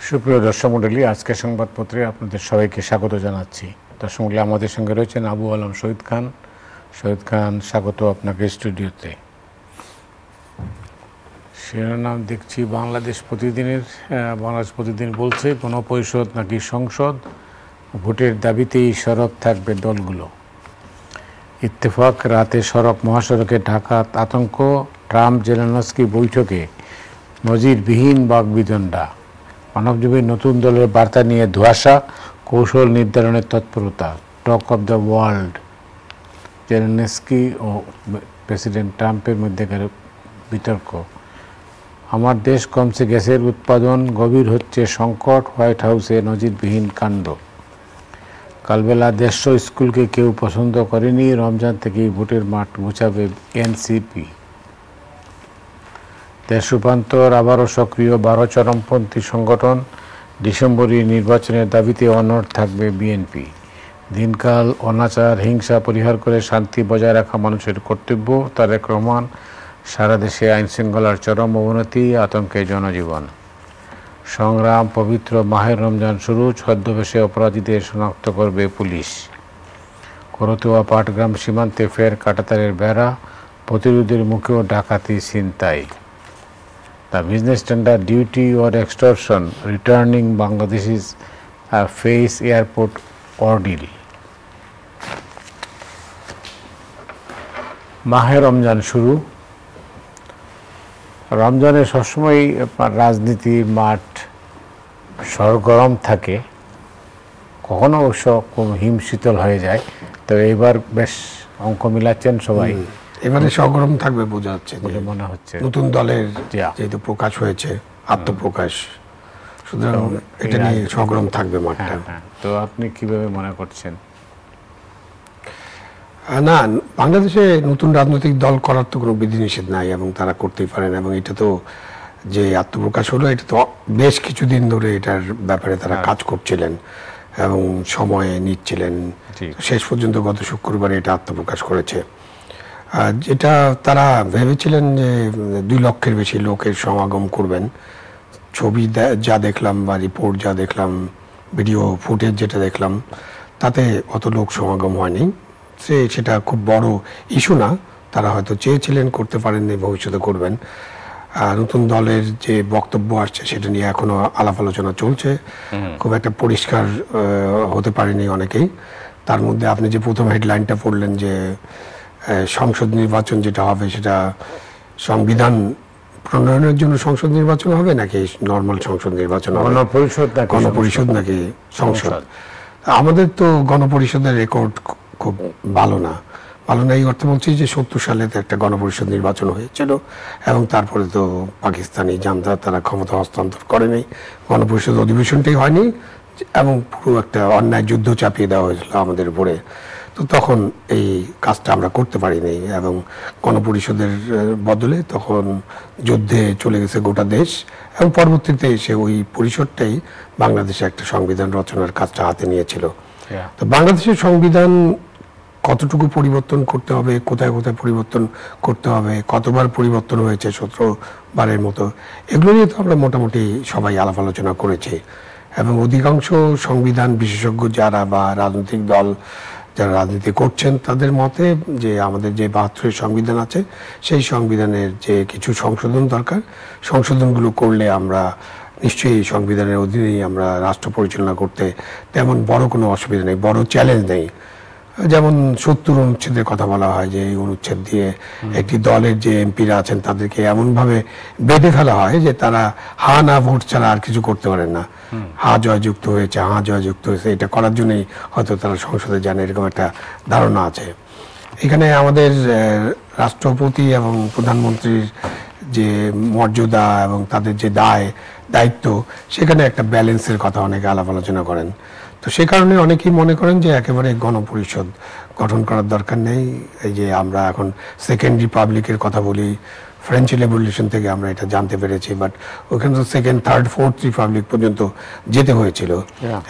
সুপ্রিয় দর্শক মণ্ডলী, আজকের সংবাদপত্রে আপনাদের সবাইকে স্বাগত জানাচ্ছি। দর্শক মণ্ডলী, আমাদের সঙ্গে রয়েছেন আবু আলম শহীদ খান। শহীদ খান, স্বাগত আপনাকে স্টুডিওতে। শিরোনাম দেখছি বাংলাদেশ প্রতিদিন বলছে গণপরিষদ নাকি সংসদ, ভোটের দাবিতেই সরব থাকবে দলগুলো। ইত্তেফাক, রাতে সড়ক মহাসড়কে ডাকাত আতঙ্ক, ট্রাম্প জেলেনস্কি বৈঠকে নজিরবিহীন বাগবিতণ্ডা। মানবজীবীর নতুন দলের বার্তা নিয়ে ধোঁয়াশা, কৌশল নির্ধারণের তৎপরতা। Talk of the world, Zelensky ও প্রেসিডেন্ট ট্রাম্পের মধ্যেকার বিতর্ক। আমার দেশ কমছে গ্যাসের উৎপাদন, গভীর হচ্ছে সংকট, হোয়াইট হাউসে নজিরবিহীন কাণ্ড। কালবেলা 150 স্কুলকে কেউ পছন্দ করেনি, রমজান থেকেই ভোটের মাঠ গুছাবে এনসিপি। দেশ রূপান্তর, আবারও সক্রিয় 12 চরমপন্থী সংগঠন। ডিসেম্বরে নির্বাচনের দাবিতে অনড় থাকবে বিএনপি। দিনকাল, অনাচার, হিংসা পরিহার করে শান্তি বজায় রাখা মানুষের কর্তব্য। তারেক রহমান। সারা দেশে আইনশৃঙ্খলার চরম অবনতি, আতঙ্কে জনজীবন। সংগ্রাম, পবিত্র মাহের রমজান শুরু, ছদ্মবেশে অপরাধীদের শনাক্ত করবে পুলিশ। করতোয়া পাটগ্রাম সীমান্তে ফের কাঁটাতারের বেড়া, প্রতিরোধের মুখেও ডাকাতি ছিনতাই। The business tender, duty or extortion, returning Bangladeshis face airport ordeal. মাহে রমজান শুরু। রমজানে সবসময় আপনার রাজনীতি মাঠ সরগরম থাকে, কখনো অবশ্য খুব হিমশীতল হয়ে যায়। তো এইবার বেশ অঙ্ক মিলাচ্ছেন সবাই। এবারে সগরম থাকবে বোঝা যাচ্ছে বলে মনে হচ্ছে। নতুন দলের যেহেতু প্রকাশ হয়েছে, আত্মপ্রকাশ, সুতরাং এটা নিয়ে সগরম থাকবে মাঠটা। তো আপনি কিভাবে মনে করছেন? না, বাংলাদেশে নতুন রাজনৈতিক দল করার তো কোনো বিধিনিষেধ নাই এবং তারা করতেই পারেন। এবং এটা তো যে আত্মপ্রকাশ হলো, এটা তো বেশ কিছুদিন ধরে এটার ব্যাপারে তারা কাজ করছিলেন এবং সময় নিচ্ছিলেন। শেষ পর্যন্ত গত শুক্রবারে এটা আত্মপ্রকাশ করেছে। যেটা তারা ভেবেছিলেন যে 2 লক্ষের বেশি লোকের সমাগম করবেন। ছবি যা দেখলাম বা রিপোর্ট যা দেখলাম, ভিডিও ফুটেজ যেটা দেখলাম, তাতে অত লোক সমাগম হয়নি। সেটা খুব বড় ইস্যু না। তারা হয়তো চেয়েছিলেন, করতে পারেননি, ভবিষ্যতে করবেন। নতুন দলের যে বক্তব্য আসছে সেটা নিয়ে এখনো আলাপ আলোচনা চলছে, খুব একটা পরিষ্কার হতে পারেনি অনেকেই। তার মধ্যে আপনি যে প্রথম হেডলাইনটা পড়লেন যে সংসদ নির্বাচন যেটা হবে সেটা সংবিধান প্রণয়নের জন্য সংসদ নির্বাচন হবে নাকি নর্মাল সংসদ নির্বাচন হবে, গণপরিষদ নাকি সংসদ। আমাদের তো গণপরিষদের রেকর্ড খুব ভালো না। এই অর্থে বলছি যে 70 সালে তো একটা গণপরিষদ নির্বাচন হয়েছিল এবং তারপরে তো পাকিস্তানি জান্তা তারা ক্ষমতা হস্তান্তর করেনি, গণপরিষদ অধিবেশনটাই হয়নি এবং পুরো একটা অন্যায় যুদ্ধ চাপিয়ে দেওয়া হয়েছিল আমাদের উপরে। তো তখন এই কাজটা আমরা করতে পারিনি এবং গণপরিষদের বদলে তখন যুদ্ধে চলে গেছে গোটা দেশ এবং পরবর্তীতে এসে ওই পরিষদটাই বাংলাদেশে একটা সংবিধান রচনার কাজটা হাতে নিয়েছিল। তো বাংলাদেশের সংবিধান কতটুকু পরিবর্তন করতে হবে, কোথায় কোথায় পরিবর্তন করতে হবে, কতবার পরিবর্তন হয়েছে 17 বারের মতো, এগুলো নিয়ে তো আমরা মোটামুটি সবাই আলাপ আলোচনা করেছি। এবং অধিকাংশ সংবিধান বিশেষজ্ঞ যারা বা রাজনৈতিক দল যারা রাজনীতি করছেন তাদের মতে যে আমাদের যে 72 সংবিধান আছে সেই সংবিধানের যে কিছু সংশোধন দরকার, সংশোধনগুলো করলে আমরা নিশ্চয়ই সংবিধানের অধীনেই আমরা রাষ্ট্র পরিচালনা করতে তেমন বড় কোনো অসুবিধা নেই, বড় চ্যালেঞ্জ নেই। যেমন 70 অনুচ্ছেদের কথা বলা হয় যে এই অনুচ্ছেদ দিয়ে একটি দলের যে এমপিরা আছেন তাদেরকে এমনভাবে বেঁধে ফেলা হয় যে তারা হা না ভোট ছাড়া আর কিছু করতে পারেন না। হা জয়যুক্ত হয়েছে, হা জয়যুক্ত হয়েছে, এটা করার জন্যই হয়তো তারা সংসদে যান, এরকম একটা ধারণা আছে। এখানে আমাদের রাষ্ট্রপতি এবং প্রধানমন্ত্রীর যে মর্যাদা এবং তাদের যে দায়িত্ব, সেখানে একটা ব্যালেন্সের কথা অনেকে আলাপ আলোচনা করেন। তো সে কারণে অনেকেই মনে করেন যে একেবারে গণপরিষদ গঠন করার দরকার নেই। এই যে আমরা এখন সেকেন্ড রিপাবলিকের কথা বলি, ফ্রেঞ্চ রেভলিউশন থেকে আমরা এটা জানতে পেরেছি, বাট ওখানে তো সেকেন্ড, থার্ড, ফোর্থ রিপাবলিক পর্যন্ত যেতে হয়েছিল।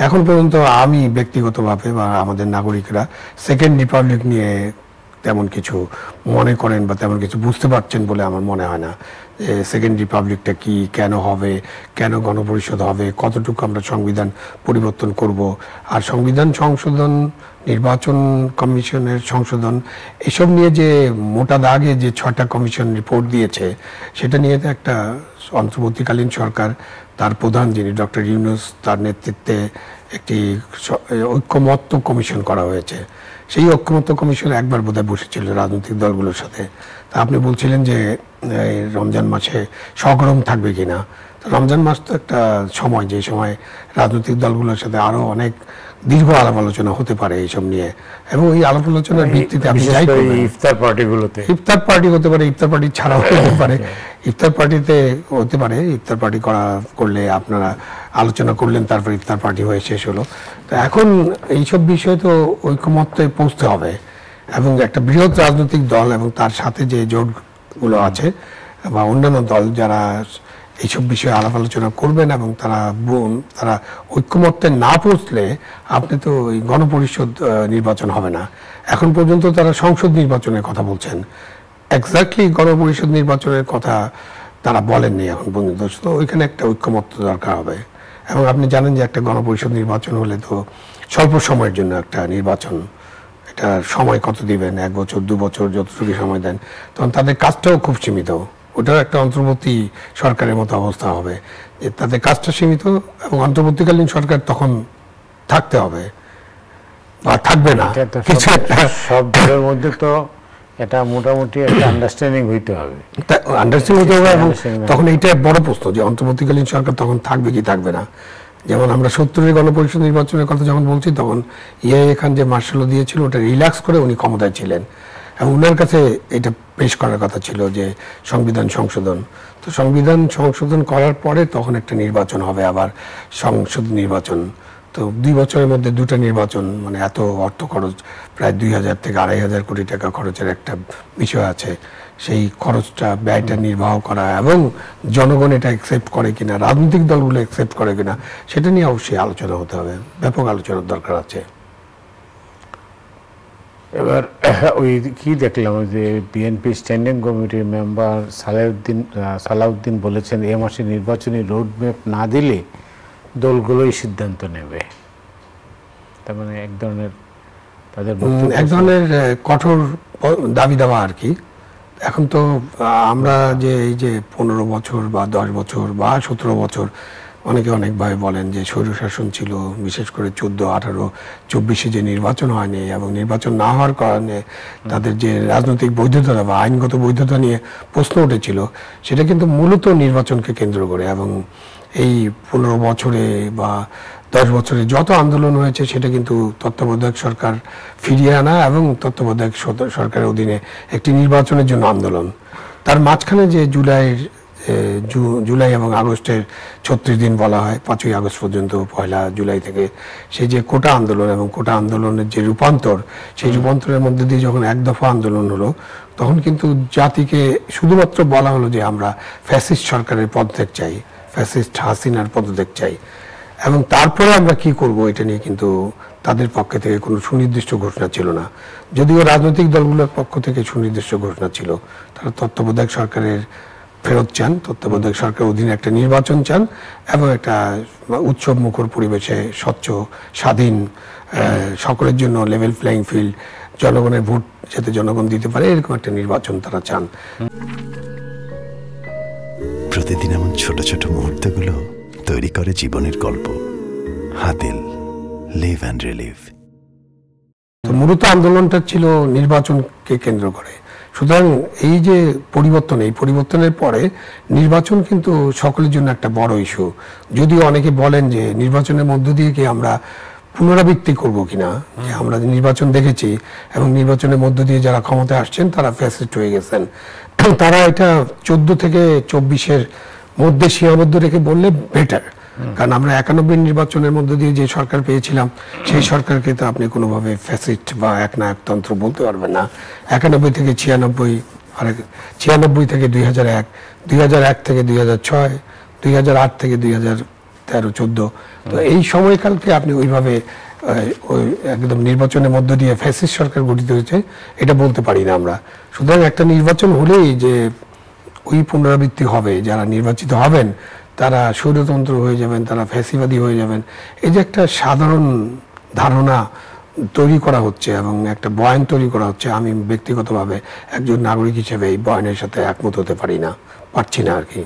এখন পর্যন্ত আমি ব্যক্তিগতভাবে বা আমাদের নাগরিকরা সেকেন্ড রিপাবলিক নিয়ে তেমন কিছু মনে করেন বা তেমন কিছু বুঝতে পারছেন বলে আমার মনে হয় না। সেকেন্ড রিপাবলিকটা কি, কেন হবে, কেন গণপরিষদ হবে, কতটুকু আমরা সংবিধান পরিবর্তন করব, আর সংবিধান সংশোধন, নির্বাচন কমিশনের সংশোধন, এসব নিয়ে যে মোটা দাগে যে 6টা কমিশন রিপোর্ট দিয়েছে, সেটা নিয়ে তো একটা অন্তর্বর্তীকালীন সরকার, তার প্রধান যিনি ডক্টর ইউনূস, তার নেতৃত্বে একটি ঐক্যমত্য কমিশন করা হয়েছে। সেই ঐক্যমত্য কমিশন একবার বোধহয় বসেছিল রাজনৈতিক দলগুলোর সাথে। তা আপনি বলছিলেন যে রমজান মাসে সগরম থাকবে কিনা। রমজান মাস তো একটা সময়, যে সময় রাজনৈতিক দলগুলোর সাথে আরো অনেক দীর্ঘ আলাপ আলোচনা হতে পারে এইসব নিয়ে, এবং এই আলাপ আলোচনার ভিত্তিতে আপনি যাই করবেন, ইফতার পার্টিগুলোতে, ইফতার পার্টি হতে পারে, ইফতার পার্টি ছাড়াও হতে পারে, ইফতার পার্টিতে হতে পারে, ইফতার পার্টি করলে আপনারা আলোচনা করলেন, তারপর ইফতার পার্টি হয়ে শেষ হলো। তো এখন এইসব বিষয়ে তো ঐকমত্যে পৌঁছতে হবে, এবং একটা বৃহৎ রাজনৈতিক দল এবং তার সাথে যে জোটগুলো আছে বা অন্যান্য দল যারা এইসব বিষয়ে আলাপ আলোচনা করবেন, এবং তারা ঐক্যমত্যে না পৌঁছলে আপনি তো ওই গণপরিষদ নির্বাচন হবে না। এখন পর্যন্ত তারা সংসদ নির্বাচনের কথা বলছেন, এক্স্যাক্টলি গণপরিষদ নির্বাচনের কথা তারা বলেননি এখন পর্যন্ত। তো ওইখানে একটা ঐক্যমত্য দরকার হবে। এবং আপনি জানেন যে একটা গণপরিষদ নির্বাচন হলে তো স্বল্প সময়ের জন্য একটা নির্বাচন, এটা সময় কত দিবেন, 1 বছর 2 বছর, যতটুকু সময় দেন, তখন তাদের কাজটাও খুব সীমিত। ওটাও একটা অন্তর্বর্তী সরকারের মতো অবস্থা হবে, যে তাদের কাজটা সীমিত, এবং অন্তর্বর্তীকালীন সরকার তখন থাকতে হবে বা থাকবে না। কিছু সব দলের মধ্যে তো এটা মোটামুটি একটা আন্ডারস্ট্যান্ডিং হইতে হবে, আন্ডারস্ট্যান্ডিং হতে হবে। এবং তখন এইটা বড় প্রশ্ন যে অন্তর্বর্তীকালীন সরকার তখন থাকবে কি থাকবে না। যেমন আমরা 70-এর গণপরিষদ নির্বাচনের কথা যখন বলছি, তখন ইয়াহিয়া খান যে মার্শাল দিয়েছিল ওটা রিল্যাক্স করে উনি ক্ষমতায় ছিলেন, এবং ওনার কাছে এটা পেশ করার কথা ছিল যে সংবিধান সংশোধন। তো সংবিধান সংশোধন করার পরে তখন একটা নির্বাচন হবে, আবার সংসদ নির্বাচন। তো 2 বছরের মধ্যে 2টা নির্বাচন, মানে এত অর্থ খরচ, প্রায় 2000 থেকে 2500 কোটি টাকা খরচের একটা বিষয় আছে। সেই খরচটা, ব্যয়টা নির্বাহ করা, এবং জনগণ এটা অ্যাকসেপ্ট করে কিনা, রাজনৈতিক দলগুলো অ্যাকসেপ্ট করে কিনা, সেটা নিয়ে অবশ্যই আলোচনা হতে হবে, ব্যাপক আলোচনার দরকার আছে। এবার ওই কি দেখলাম যে বিএনপি স্ট্যান্ডিং কমিটির মেম্বার সালাউদ্দিন বলেছেন এ মাসে নির্বাচনী রোডম্যাপ না দিলে দলগুলোই সিদ্ধান্ত নেবে। তার মানে এক ধরনের তাদের কঠোর দাবি দেওয়া আর কি। এখন তো আমরা যে এই যে 15 বছর বা 10 বছর বা 17 বছর, অনেকে অনেকভাবে বলেন যে স্বৈরশাসন ছিল, বিশেষ করে 14, 18, 24-এ যে নির্বাচন হয়নি, এবং নির্বাচন না হওয়ার কারণে তাদের যে রাজনৈতিক বৈধতা বা আইনগত বৈধতা নিয়ে প্রশ্ন উঠেছিল, সেটা কিন্তু মূলত নির্বাচনকে কেন্দ্র করে। এবং এই 15 বছরে বা 10 বছরে যত আন্দোলন হয়েছে, সেটা কিন্তু তত্ত্বাবধায়ক সরকার ফিরিয়ে আনা এবং তত্ত্বাবধায়ক সরকারের অধীনে একটি নির্বাচনের জন্য আন্দোলন। তার মাঝখানে যে জুলাই এবং আগস্টের 36 দিন বলা হয়, 5ই আগস্ট পর্যন্ত, 1 জুলাই থেকে, সেই যে কোটা আন্দোলন এবং কোটা আন্দোলনের যে রূপান্তর, সেই রূপান্তরের মধ্যে দিয়ে যখন 1 দফা আন্দোলন হলো, তখন কিন্তু জাতিকে শুধুমাত্র বলা হলো যে আমরা ফ্যাসিস্ট সরকারের পদত্যাগ চাই, ফ্যাসিস্ট হাসিনার পদত্যাগ চাই, এবং তারপরে আমরা কি করব, এটা নিয়ে কিন্তু তাদের পক্ষ থেকে কোনো সুনির্দিষ্ট ঘোষণা ছিল না। যদিও রাজনৈতিক দলগুলোর পক্ষ থেকে সুনির্দিষ্ট ঘোষণা ছিল, তারা তত্ত্বাবধায়ক সরকারের ফেরত চান, তত্ত্বাবধায়ক সরকারের অধীনে একটা নির্বাচন চান, এবং একটা উৎসব মুখর পরিবেশে, স্বচ্ছ, স্বাধীন, সকলের জন্য লেভেল প্লেইং ফিল্ড, জনগণের ভোট যাতে জনগণ দিতে পারে, এরকম একটা নির্বাচন তারা চান। প্রতিদিন এমন ছোট ছোট মুহূর্তগুলো তৈরি করে জীবনের গল্প। Hatil, live and relive. তো মূলত আন্দোলনটা ছিল নির্বাচনকে কেন্দ্র করে। সুতরাং এই যে পরিবর্তন, এই পরিবর্তনের পরে নির্বাচন কিন্তু সকলের জন্য একটা বড় ইস্যু। যদিও অনেকে বলেন যে নির্বাচনের মধ্য দিয়ে কি আমরা পুনরাবৃত্তি করব কিনা, যে আমরা নির্বাচন দেখেছি এবং নির্বাচনের মধ্য দিয়ে যারা ক্ষমতায় আসছেন তারা ফ্যাসিস্ট হয়ে গেছেন, তারা এটা 14 থেকে 24-এর মধ্যে সীমাবদ্ধ রেখে বললে বেটার। কারণ আমরা 91 নির্বাচনের মধ্য দিয়ে যে সরকার পেয়েছিলাম, সেই সরকারকে তো আপনি কোনোভাবে ফ্যাসিস্ট বা একনায়কতন্ত্র বলতে পারবেন না। 91 থেকে 96, আর 96 থেকে 2001, 2001 থেকে 2006, 2008 থেকে 2013-14, তো এই সময়কালকে আপনি ওইভাবে ওই একদম নির্বাচনের মধ্য দিয়ে ফ্যাসিস্ট সরকার গঠিত হয়েছে এটা বলতে পারি না আমরা। সুতরাং একটা নির্বাচন হলেই যে ওই পুনরাবৃত্তি হবে, যারা নির্বাচিত হবেন তারা স্বৈরতন্ত্র হয়ে যাবেন, তারা ফ্যাসিবাদী হয়ে যাবেন, এই যে একটা সাধারণ ধারণা তৈরি করা হচ্ছে এবং একটা বয়ান তৈরি করা হচ্ছে, আমি ব্যক্তিগতভাবে একজন নাগরিক হিসেবে এই বয়ানের সাথে একমত হতে পারছি না আর কি।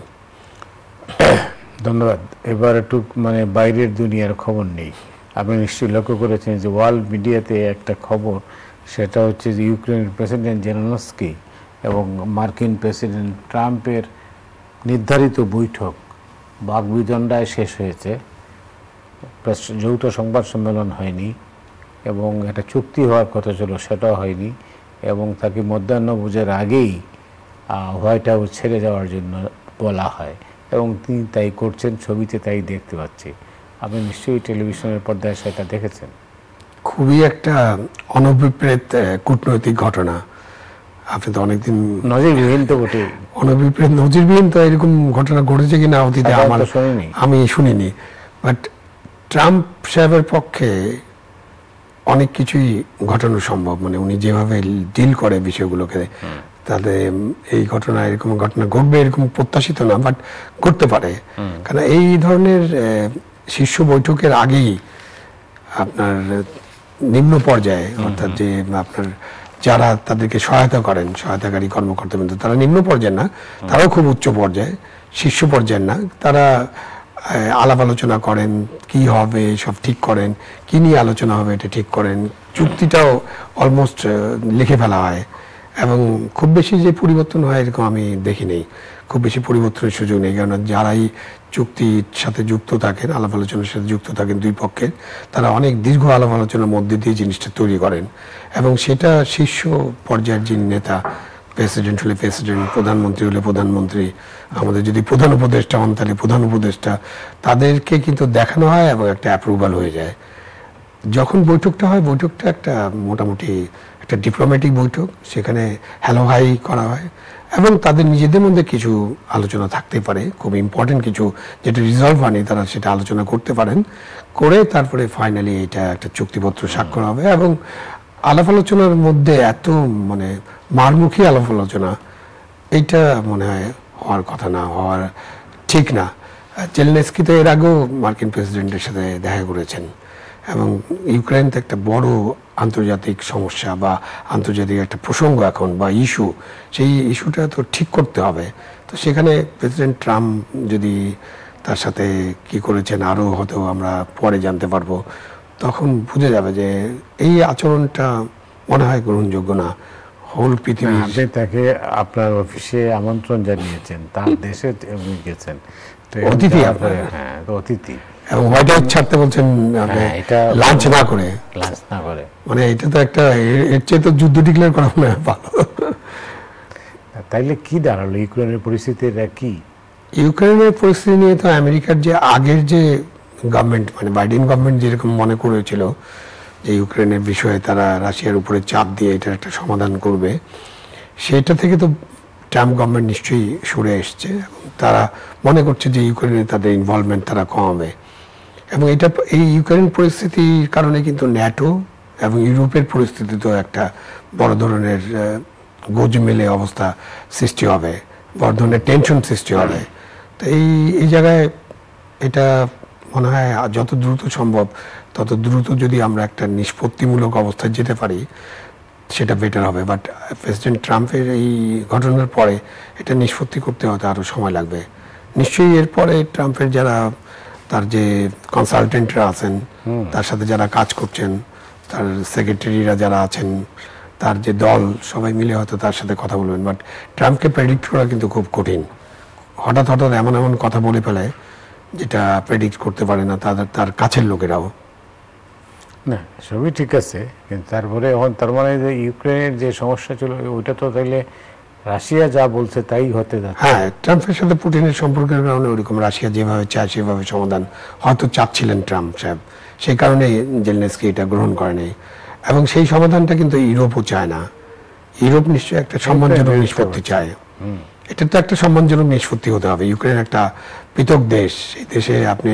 ধন্যবাদ। এবার একটু মানে বাইরের দুনিয়ার খবর নেই। আপনি নিশ্চয়ই লক্ষ্য করেছেন যে ওয়ার্ল্ড মিডিয়াতে একটা খবর, সেটা হচ্ছে যে ইউক্রেনের প্রেসিডেন্ট জেলেনস্কি এবং মার্কিন প্রেসিডেন্ট ট্রাম্পের নির্ধারিত বৈঠক বাকবিতণ্ডায় শেষ হয়েছে। যৌথ সংবাদ সম্মেলন হয়নি এবং একটা চুক্তি হওয়ার কথা ছিল, সেটাও হয়নি, এবং তাকে মধ্যাহ্নভোজের আগেই হোয়াইট হাউস ছেড়ে যাওয়ার জন্য বলা হয় এবং তিনি তাই করছেন, ছবিতে তাই দেখতে পাচ্ছি। আপনি নিশ্চয়ই টেলিভিশনের পর্দায় সেটা দেখেছেন। খুবই একটা অনভিপ্রেত কূটনৈতিক ঘটনা। আপনি তো অনেকদিন নজিরবিহীন তো বটে। অনভিপ্রেত নজিরবিহীন তো এরকম ঘটনা ঘটেছে কিনা অতীতে আমি শুনিনি। বাট ট্রাম্প সাহেবের পক্ষে অনেক কিছুই ঘটানো সম্ভব, মানে উনি যেভাবে ডিল করে বিষয়গুলোকে, তাহলে এই ঘটনা এরকম ঘটনা ঘটবে এরকম প্রত্যাশিত না, বাট ঘটতে পারে। কারণ এই ধরনের শীর্ষ বৈঠকের আগেই আপনার নিম্ন পর্যায়ে, অর্থাৎ যে আপনার যারা তাদেরকে সহায়তা করেন, সহায়তাকারী কর্মকর্তাবৃন্দ, তারা নিম্ন পর্যায়ে না, তারাও খুব উচ্চ পর্যায়ে, শীর্ষ পর্যায়ের না, তারা আলাপ আলোচনা করেন, কি হবে সব ঠিক করেন, কি নিয়ে আলোচনা হবে এটা ঠিক করেন, চুক্তিটাও অলমোস্ট লিখে ফেলা হয় এবং খুব বেশি যে পরিবর্তন হয় এরকম আমি দেখি নেই। খুব বেশি পরিবর্তনের সুযোগ নেই, কারণ যারাই চুক্তির সাথে যুক্ত থাকেন, আলাপ আলোচনার সাথে যুক্ত থাকেন দুই পক্ষের, তারা অনেক দীর্ঘ আলাপ আলোচনার মধ্যে দিয়ে জিনিসটা তৈরি করেন এবং সেটা শীর্ষ পর্যায়ের যিনি নেতা, প্রেসিডেন্ট হলে প্রেসিডেন্ট, প্রধানমন্ত্রী হলে প্রধানমন্ত্রী, আমাদের যদি প্রধান উপদেষ্টা হন তাহলে প্রধান উপদেষ্টা, তাদেরকে কিন্তু দেখানো হয় এবং একটা অ্যাপ্রুভাল হয়ে যায়। যখন বৈঠকটা হয়, বৈঠকটা একটা মোটামুটি একটা ডিপ্লোম্যাটিক বৈঠক, সেখানে হ্যালো হাই করা হয় এবং তাদের নিজেদের মধ্যে কিছু আলোচনা থাকতে পারে, খুব ইম্পর্টেন্ট কিছু যেটা রিজলভ হয়নি, তারা সেটা আলোচনা করতে পারেন, করে তারপরে ফাইনালি এটা একটা চুক্তিপত্র স্বাক্ষর হবে। এবং আলাপ আলোচনার মধ্যে এত মানে মারমুখী আলাপ আলোচনা, এইটা মনে হয় হওয়ার কথা না, হওয়ার ঠিক না। জেলেনস্কি তো এর আগেও মার্কিন প্রেসিডেন্টের সাথে দেখা করেছেন এবং ইউক্রেন তো একটা বড় আন্তর্জাতিক সমস্যা বা আন্তর্জাতিক একটা প্রসঙ্গ এখন বা ইস্যু, সেই ইস্যুটা তো ঠিক করতে হবে। তো সেখানে প্রেসিডেন্ট ট্রাম্প যদি তার সাথে কি করেছেন আরও হয়তো আমরা পরে জানতে পারবো, তখন বুঝে যাবে যে এই আচরণটা মনে হয় গ্রহণযোগ্য না। হোল পৃথিবী, আপনি তাকে আপনার অফিসে আমন্ত্রণ জানিয়েছেন, তার দেশে গেছেন, অতিথি, হ্যাঁ অতিথি, এবং হোয়াইট হাউস ছাড়তে বলছেন লাঞ্চ না করে, মানে এটা তো একটা এর চেয়ে তো যুদ্ধ ডিক্লেয়ার করা মনে হয় ভালো। তাইলে কি দাঁড়ালো ইউক্রেনের পরিস্থিতিটা কি? ইউক্রেনের পরিস্থিতি নিয়ে তো আমেরিকার যে আগের যে গভর্নমেন্ট, মানে বাইডেন গভর্নমেন্ট যেরকম মনে করেছিল যে ইউক্রেনের বিষয়ে তারা রাশিয়ার উপরে চাপ দিয়ে এটার একটা সমাধান করবে, সেটা থেকে তো ট্রাম্প গভর্নমেন্ট নিশ্চয়ই সরে এসছে এবং তারা মনে করছে যে ইউক্রেনে তাদের ইনভলভমেন্ট তারা কমাবে। এবং এটা এই ইউক্রেন পরিস্থিতির কারণে কিন্তু ন্যাটো এবং ইউরোপের পরিস্থিতিতেও একটা বড় ধরনের গোজমেলে অবস্থা সৃষ্টি হবে, বড় ধরনের টেনশন সৃষ্টি হবে। তো এই জায়গায় এটা মনে হয় যত দ্রুত সম্ভব তত দ্রুত যদি আমরা একটা নিষ্পত্তিমূলক অবস্থায় যেতে পারি সেটা বেটার হবে। বাট প্রেসিডেন্ট ট্রাম্পের এই ঘটনার পরে এটা নিষ্পত্তি করতে হয়তো আরও সময় লাগবে নিশ্চয়ই। এরপরে ট্রাম্পের যারা তার যে কনসালটেন্টরা আছেন, তার সাথে যারা কাজ করছেন, তার সেক্রেটারিরা যারা আছেন, তার যে দল, সবাই মিলে হয়তো তার সাথে কথা বলবেন। বাট ট্রাম্পকে প্রেডিক্ট করা কিন্তু খুব কঠিন। হঠাৎ হঠাৎ এমন এমন কথা বলে ফেলে যেটা প্রেডিক্ট করতে পারে না তার কাছের লোকেরাও। না, সবই ঠিক আছে, কিন্তু তারপরে এখন তার মানে যে ইউক্রেনের যে সমস্যা ছিল ওইটা তো তাইলে রাশিয়া যা বলছে তাই হতে যাচ্ছে। হ্যাঁ, ট্রাম্পের সাথে পুতিনের সম্পর্কের কারণে ওইরকম রাশিয়া যেভাবে চায় সেভাবে সমাধান হয়তো চাচ্ছিলেন ট্রাম্প সাহেব, সেই কারণে জেলেনস্কি এটা গ্রহণ করেনি। এবং সেই সমাধানটা কিন্তু ইউরোপও চায় না। ইউরোপ নিশ্চয়ই একটা সম্মানজনক নিষ্পত্তি চায়। এটা তো একটা সম্মানজনক নিষ্পত্তি হতে হবে। ইউক্রেন একটা পৃথক দেশ, এই দেশে আপনি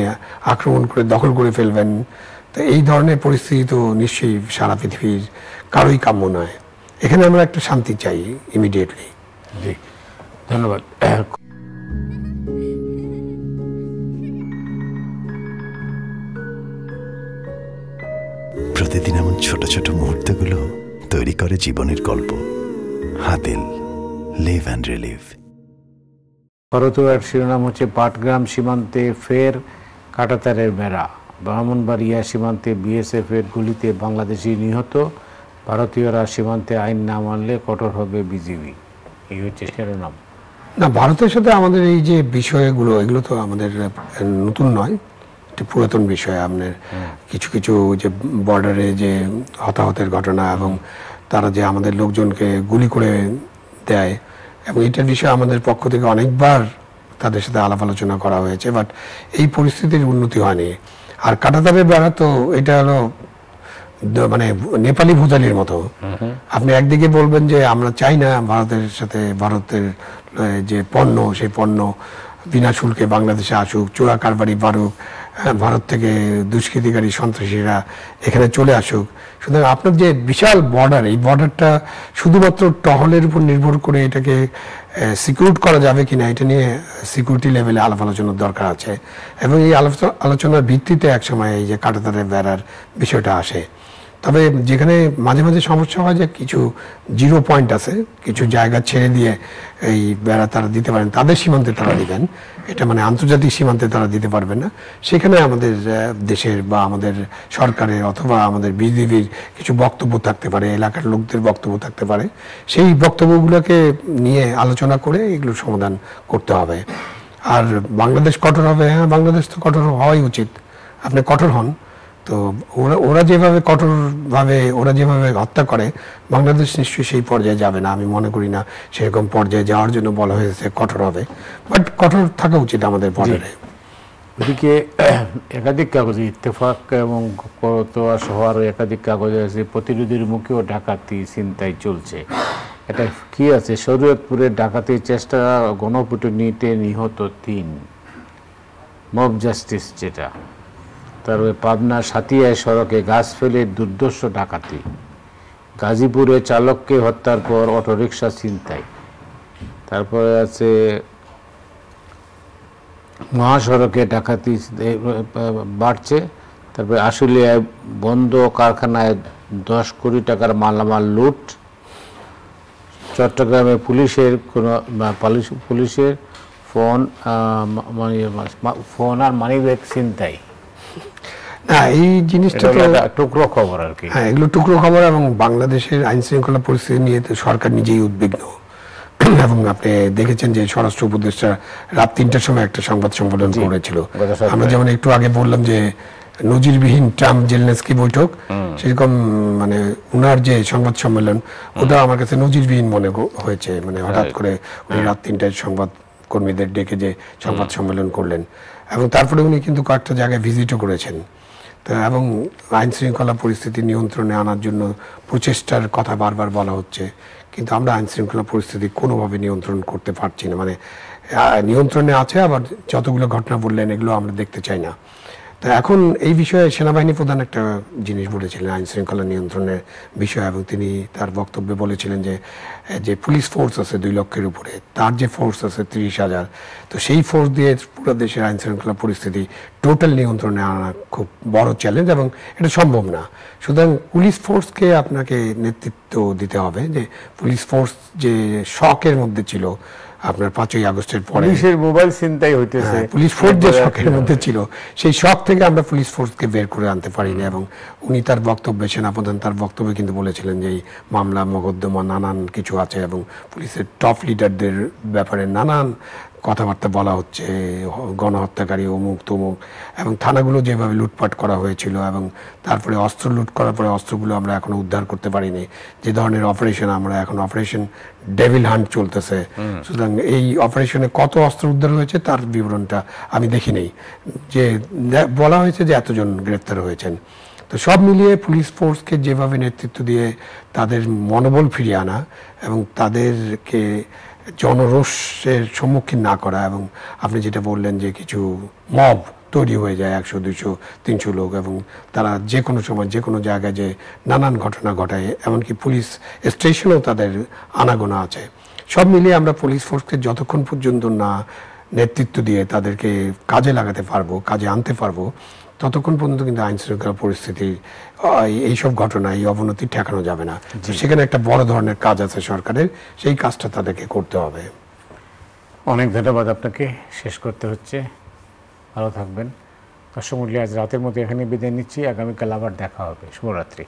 আক্রমণ করে দখল করে ফেলবেন, তো এই ধরনের পরিস্থিতি তো নিশ্চয়ই সারা পৃথিবীর কারোই কাম্য নয়। এখানে আমরা একটা শান্তি চাই ইমিডিয়েটলি। জি, ধন্যবাদ। প্রতিদিন এমন ছোট ছোট মুহূর্তগুলো তৈরি করে জীবনের গল্প। Hatil, live and relive. ভারতীয় শিরোনাম হচ্ছে পাটগ্রাম সীমান্তে ফের কাঁটাতারের বেড়া, ব্রাহ্মণবাড়িয়া সীমান্তে বিএসএফ এর গুলিতে বাংলাদেশি নিহত, ভারতীয়রা সীমান্তে আইন না মানলে কঠোর হবে বিজিবি। এই হচ্ছে শিরোনাম। না, ভারতের সাথে আমাদের এই যে বিষয়গুলো, এগুলো তো আমাদের নতুন নয়, এটা পুরাতন বিষয়। আপনার কিছু কিছু যে বর্ডারে যে হতাহতের ঘটনা এবং তারা যে আমাদের লোকজনকে গুলি করে দেয়, এবং এটার বিষয়ে আমাদের পক্ষ থেকে অনেকবার তাদের সাথে আলাপ আলোচনা করা হয়েছে, বাট এই পরিস্থিতির উন্নতি হয়নি। আর কাঁটাতারের বেড়া তো এটা হলো মানে নেপালি ভূতালির মতো। আপনি একদিকে বলবেন যে আমরা চাই না ভারতের সাথে, ভারতের যে পণ্য সেই পণ্য বিনা শুল্কে বাংলাদেশে আসুক, চোরা কারবারি বাড়ুক, ভারত থেকে দুষ্কৃতিকারী সন্ত্রাসীরা এখানে চলে আসুক। সুতরাং আপনার যে বিশাল বর্ডার, এই বর্ডারটা শুধুমাত্র টহলের উপর নির্ভর করে এটাকে সিকিউর করা যাবে কিনা, এটা নিয়ে সিকিউরিটি লেভেলে আলাপ আলোচনার দরকার আছে। এবং এই আলোচনার ভিত্তিতে একসময় এই যে কাঁটাতারের বেড়ার বিষয়টা আসে। তবে যেখানে মাঝে মাঝে সমস্যা হয় যে কিছু জিরো পয়েন্ট আছে, কিছু জায়গা ছেড়ে দিয়ে এই বেড়া তারা দিতে পারেন, তাদের সীমান্তে তারা দিবেন, এটা মানে আন্তর্জাতিক সীমান্তে তারা দিতে পারবেন না। সেখানে আমাদের দেশের বা আমাদের সরকারের অথবা আমাদের বিজিবির কিছু বক্তব্য থাকতে পারে, এলাকার লোকদের বক্তব্য থাকতে পারে। সেই বক্তব্যগুলোকে নিয়ে আলোচনা করে এগুলো সমাধান করতে হবে। আর বাংলাদেশ কঠোর হবে, হ্যাঁ বাংলাদেশ তো কঠোর হওয়াই উচিত, আপনি কঠোর হন। তো ওরা যেভাবে হত্যা করে, বাংলাদেশ নিশ্চয়ই সেই পর্যায়ে যাবে না। আমি মনে করি না সেরকম পর্যায়ে যাওয়ার জন্য বলা হয়েছে কঠোর হবে, বাট কঠোর থাকা উচিত আমাদের বর্ডারে। ওদিকে একাধিক কাগজে ইত্তেফাক এবং করতোয়া সহ আরও একাধিক কাগজে আছে প্রতিরোধের মুখেও ডাকাতি ছিনতাই চলছে। এটা কি আছে? শরীয়তপুরের ডাকাতির চেষ্টা, গণপিটুনিতে নিহত 3, মব জাস্টিস যেটা। তারপরে পাবনা সাতিয়ায় সড়কে গাছ ফেলে দুর্ধর্ষ ডাকাতি, গাজীপুরে চালককে হত্যার পর অটোরিকশা ছিনতাই। তারপরে আছে মহাসড়কে ডাকাতি বাড়ছে। তারপরে আশুলিয়ায় বন্ধ কারখানায় 10 কোটি টাকার মালামাল লুট। চট্টগ্রামে পুলিশের ফোন আর মানিব্যাগ ছিনতাই। না, এই জিনিসটা টুকরো খবর আর কি। হ্যাঁ, এগুলো টুকরো খবর। এবং বাংলাদেশের আইন শৃঙ্খলা পরিস্থিতি নিয়ে সরকার নিজেই উদ্বিগ্ন। এবং আপনি দেখেছেন যে স্বরাষ্ট্র উপদেষ্টা রাত 3টার সময় একটা সংবাদ সম্মেলন করেছিল। আমরা যেমন একটু আগে বললাম যে নজিরবিহীন ট্রাম্প জেলেনস্কি বৈঠক, সেরকম মানে উনার যে সংবাদ সম্মেলন, ওটা আমার কাছে নজিরবিহীন মনে হয়েছে। মানে হঠাৎ করে উনি রাত 3টায় সংবাদ কর্মীদের ডেকে যে সংবাদ সম্মেলন করলেন, এবং তারপরে উনি কিন্তু কয়েকটা জায়গায় ভিজিটও করেছেন। এবং আইন শৃঙ্খলা পরিস্থিতি নিয়ন্ত্রণে আনার জন্য প্রচেষ্টার কথা বারবার বলা হচ্ছে, কিন্তু আমরা আইন শৃঙ্খলা পরিস্থিতি কোনোভাবে নিয়ন্ত্রণ করতে পারছি না। মানে নিয়ন্ত্রণে আছে, আবার যতগুলো ঘটনা বললেন এগুলো আমরা দেখতে চাই না। তো এখন এই বিষয়ে সেনাবাহিনী প্রধান একটা জিনিস বলেছিলেন আইন শৃঙ্খলা নিয়ন্ত্রণের বিষয়, এবং তিনি তার বক্তব্যে বলেছিলেন যে পুলিশ ফোর্স আছে 2 লক্ষের উপরে, তার যে ফোর্স আছে 30,000, তো সেই ফোর্স দিয়ে পুরো দেশের আইন শৃঙ্খলা পরিস্থিতি টোটাল নিয়ন্ত্রণে আনা খুব বড় চ্যালেঞ্জ, এবং এটা সম্ভব না। সুতরাং পুলিশ ফোর্সকে আপনাকে নেতৃত্ব দিতে হবে। যে পুলিশ ফোর্স যে শকের মধ্যে ছিল আপনার 5ই আগস্টের পরে, পুলিশের মোবাইল ছিনতাই হইতেছে, পুলিশ ফোর্স যে শকের মধ্যে ছিল, সেই শক থেকে আমরা পুলিশ ফোর্সকে বের করে আনতে পারিনি। এবং উনি তার বক্তব্যে, সেনাপ্রধান তার বক্তব্যে কিন্তু বলেছিলেন যে এই মামলা মোকদ্দমা নানান কিছু আছে, এবং পুলিশের টপ লিডারদের ব্যাপারে নানান কথাবার্তা বলা হচ্ছে, গণহত্যাকারী অমুক তমুক, এবং থানাগুলো যেভাবে লুটপাট করা হয়েছিল, এবং তারপরে অস্ত্র লুট করার পরে অস্ত্রগুলো আমরা এখনো উদ্ধার করতে পারিনি, যে ধরনের অপারেশন, আমরা এখন অপারেশন ডেভিল হান্ট চলতেছে। সুতরাং এই অপারেশনে কত অস্ত্র উদ্ধার হয়েছে তার বিবরণটা আমি দেখিনি, যে বলা হয়েছে যে এতজন গ্রেপ্তার হয়েছেন। তো সব মিলিয়ে পুলিশ ফোর্সকে যেভাবে নেতৃত্ব দিয়ে তাদের মনোবল ফিরিয়ে আনা, এবং তাদেরকে জনরোষের সম্মুখীন না করা, এবং আপনি যেটা বললেন যে কিছু মব তৈরি হয়ে যায় 100, 200, 300 লোক, এবং তারা যে কোনো সময় যে কোনো জায়গায় যে নানান ঘটনা ঘটায়, এমনকি পুলিশ স্টেশনেও তাদের আনাগোনা আছে। সব মিলিয়ে আমরা পুলিশ ফোর্সকে যতক্ষণ পর্যন্ত না নেতৃত্ব দিয়ে তাদেরকে কাজে লাগাতে পারবো, কাজে আনতে পারবো, ততক্ষণ পর্যন্ত কিন্তু আইন শৃঙ্খলা পরিস্থিতি এইসব ঘটনা, এই অবনতি ঠেকানো যাবে না। সেখানে একটা বড় ধরনের কাজ আছে সরকারের, সেই কাজটা তাদেরকে করতে হবে। অনেক ধন্যবাদ আপনাকে, শেষ করতে হচ্ছে, ভালো থাকবেন। দর্শক মূল্যে আজ রাতের মতো এখানে বিদায় নিচ্ছি, আগামীকাল আবার দেখা হবে। শুভরাত্রি।